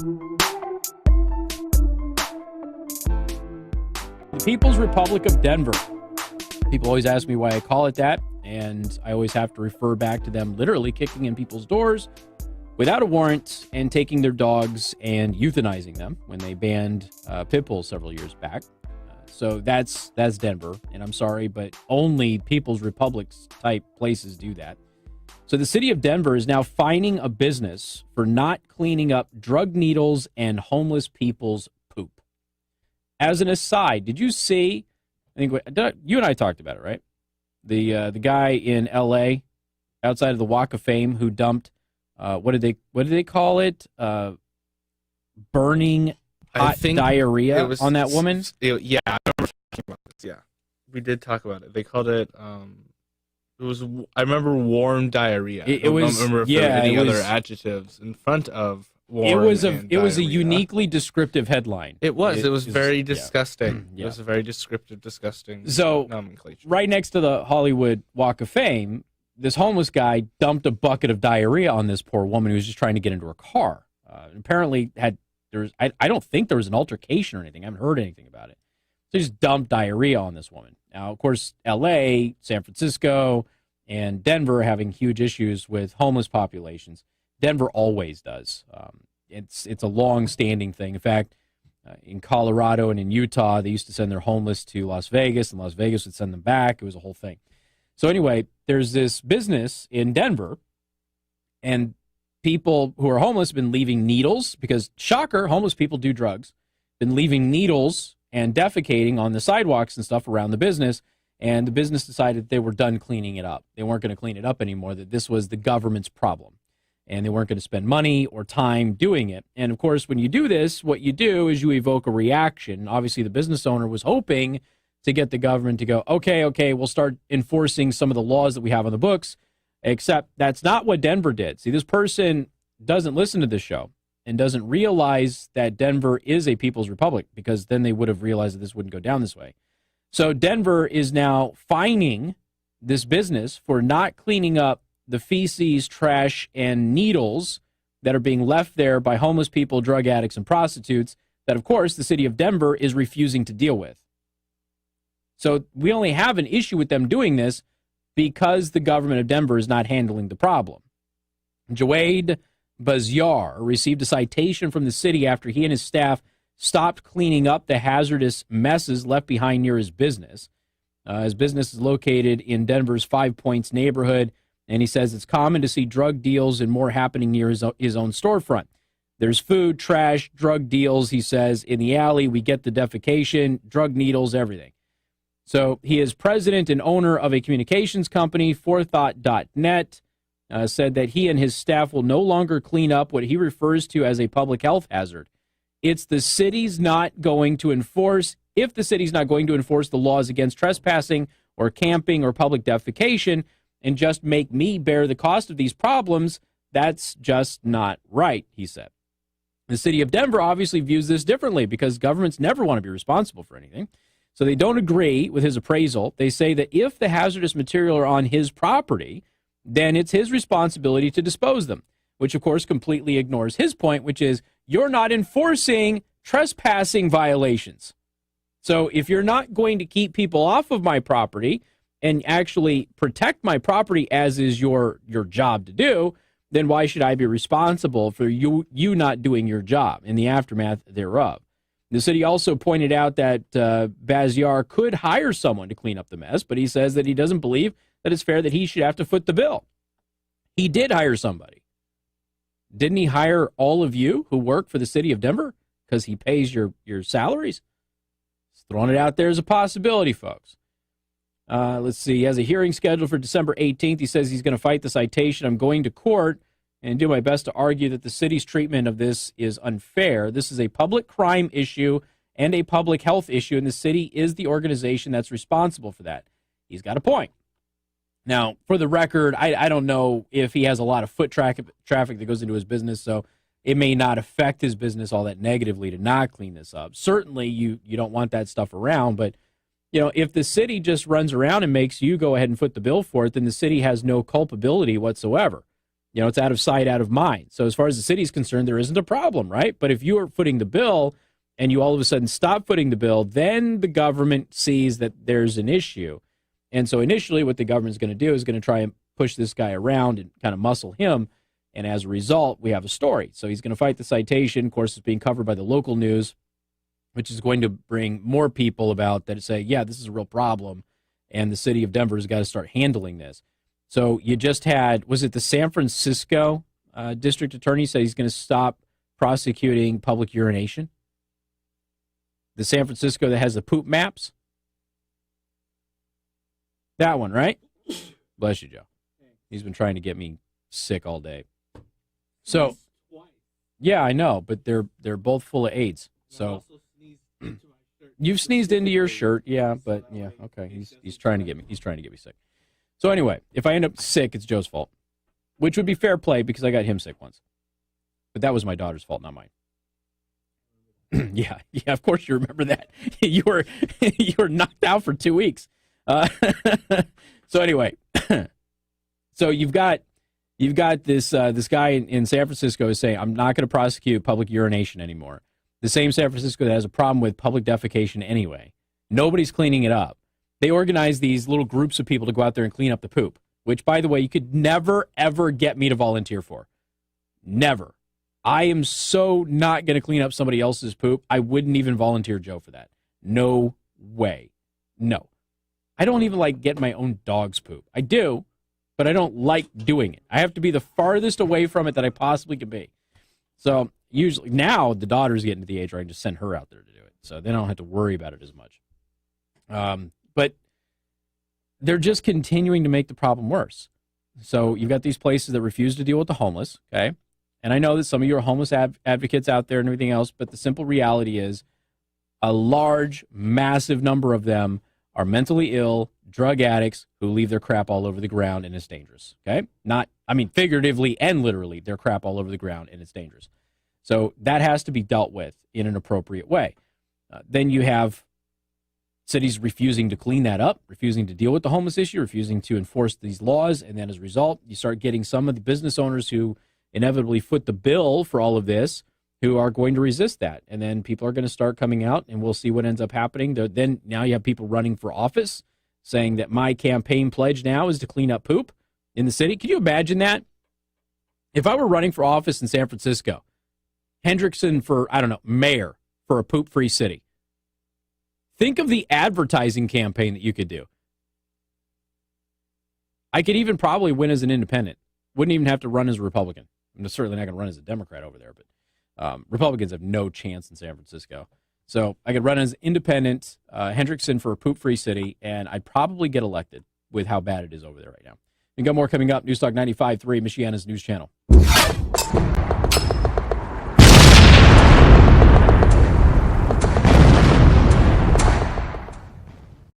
The People's Republic of Denver. People always ask me why I call it that, and I always have to refer back to them literally kicking in people's doors without a warrant and taking their dogs and euthanizing them when they banned pit bulls several years back. So that's Denver, and I'm sorry, but only People's Republics type places do that. So the city of Denver is now fining a business for not cleaning up drug needles and homeless people's poop. As an aside, did you see, I think you and I talked about it, right? The guy in L.A. outside of the Walk of Fame who dumped, what did they call it? Burning hot diarrhea on that woman? Yeah, I remember talking about this. Yeah, we did talk about it. They called it, I remember warm diarrhea. I don't remember if there were any other adjectives in front of warm. It was a uniquely descriptive headline. It was very disgusting. Yeah. It was a very descriptive, disgusting nomenclature. Right next to the Hollywood Walk of Fame, this homeless guy dumped a bucket of diarrhea on this poor woman who was just trying to get into her car. Apparently I don't think there was an altercation or anything. I haven't heard anything about it. So he just dumped diarrhea on this woman. Now, of course, L.A., San Francisco, and Denver having huge issues with homeless populations. Denver always does. It's a long-standing thing. In fact, in Colorado and in Utah, they used to send their homeless to Las Vegas, and Las Vegas would send them back. It was a whole thing. So anyway, there's this business in Denver, and people who are homeless have been leaving needles because, shocker, homeless people do drugs, been leaving needles and defecating on the sidewalks and stuff around the business, and the business decided they were done cleaning it up. They weren't going to clean it up anymore, that this was the government's problem, and they weren't going to spend money or time doing it. And, of course, when you do this, what you do is you evoke a reaction. Obviously, the business owner was hoping to get the government to go, okay, we'll start enforcing some of the laws that we have on the books, except that's not what Denver did. See, this person doesn't listen to this show and doesn't realize that Denver is a people's republic, because then they would have realized that this wouldn't go down this way. So Denver is now fining this business for not cleaning up the feces, trash, and needles that are being left there by homeless people, drug addicts, and prostitutes that, of course, the city of Denver is refusing to deal with. So we only have an issue with them doing this because the government of Denver is not handling the problem. Jawed Bazyar received a citation from the city after he and his staff stopped cleaning up the hazardous messes left behind near his business. His business is located in Denver's Five Points neighborhood, and he says it's common to see drug deals and more happening near his own storefront. There's food, trash, drug deals, he says, in the alley. We get the defecation, drug needles, everything. So he is president and owner of a communications company, Forethought.net, said that he and his staff will no longer clean up what he refers to as a public health hazard. It's the city's not going to enforce, if the city's not going to enforce the laws against trespassing or camping or public defecation and just make me bear the cost of these problems, that's just not right, he said. The city of Denver obviously views this differently because governments never want to be responsible for anything. So they don't agree with his appraisal. They say that if the hazardous material are on his property, then it's his responsibility to dispose them, which, of course, completely ignores his point, which is you're not enforcing trespassing violations. So if you're not going to keep people off of my property and actually protect my property, as is your job to do, then why should I be responsible for you not doing your job in the aftermath thereof? The city also pointed out that Bazyar could hire someone to clean up the mess, but he says that he doesn't believe that it's fair that he should have to foot the bill. He did hire somebody. Didn't he hire all of you who work for the city of Denver because he pays your salaries? Just throwing it out there as a possibility, folks. Let's see. He has a hearing scheduled for December 18th. He says he's going to fight the citation. I'm going to court and do my best to argue that the city's treatment of this is unfair. This is a public crime issue and a public health issue, and the city is the organization that's responsible for that. He's got a point. Now, for the record, I don't know if he has a lot of foot traffic that goes into his business, so it may not affect his business all that negatively to not clean this up. Certainly, you don't want that stuff around, but if the city just runs around and makes you go ahead and foot the bill for it, then the city has no culpability whatsoever. It's out of sight, out of mind. So as far as the city is concerned, there isn't a problem, right? But if you are footing the bill and you all of a sudden stop footing the bill, then the government sees that there's an issue. And so initially what the government's going to do is going to try and push this guy around and kind of muscle him. And as a result, we have a story. So he's going to fight the citation. Of course, it's being covered by the local news, which is going to bring more people about that say, yeah, this is a real problem. And the city of Denver has got to start handling this. So you just had, was it the San Francisco district attorney said he's going to stop prosecuting public urination? The San Francisco that has the poop maps? That one, right? Bless you, Joe. He's been trying to get me sick all day. So, yeah, I know, but they're both full of AIDS. So you've sneezed into your shirt, yeah, but yeah, okay. He's trying to get me. He's trying to get me sick. So anyway, if I end up sick, it's Joe's fault, which would be fair play because I got him sick once. But that was my daughter's fault, not mine. yeah, of course you remember that. you were knocked out for 2 weeks. So anyway, so you've got this guy in San Francisco is saying, I'm not going to prosecute public urination anymore. The same San Francisco that has a problem with public defecation anyway. Nobody's cleaning it up. They organize these little groups of people to go out there and clean up the poop, which, by the way, you could never, ever get me to volunteer for. Never. I am so not going to clean up somebody else's poop. I wouldn't even volunteer Joe for that. No way. No. I don't even like getting my own dog's poop. I do, but I don't like doing it. I have to be the farthest away from it that I possibly can be. So usually now the daughter's getting to the age where I can just send her out there to do it. So then I don't have to worry about it as much. But they're just continuing to make the problem worse. So you've got these places that refuse to deal with the homeless, okay? And I know that some of you are homeless advocates out there and everything else, but the simple reality is a large, massive number of them are mentally ill, drug addicts who leave their crap all over the ground and it's dangerous, okay? Figuratively and literally, their crap all over the ground and it's dangerous. So that has to be dealt with in an appropriate way. Then you have cities refusing to clean that up, refusing to deal with the homeless issue, refusing to enforce these laws, and then as a result, you start getting some of the business owners who inevitably foot the bill for all of this who are going to resist that. And then people are going to start coming out, and we'll see what ends up happening. Then now you have people running for office saying that my campaign pledge now is to clean up poop in the city. Can you imagine that? If I were running for office in San Francisco, Hendrickson for, mayor for a poop-free city. Think of the advertising campaign that you could do. I could even probably win as an independent. Wouldn't even have to run as a Republican. I'm certainly not going to run as a Democrat over there, but Republicans have no chance in San Francisco. So I could run as independent, Hendrickson for a poop-free city, and I'd probably get elected with how bad it is over there right now. We got more coming up. Newstalk 95.3, Michiana's news channel.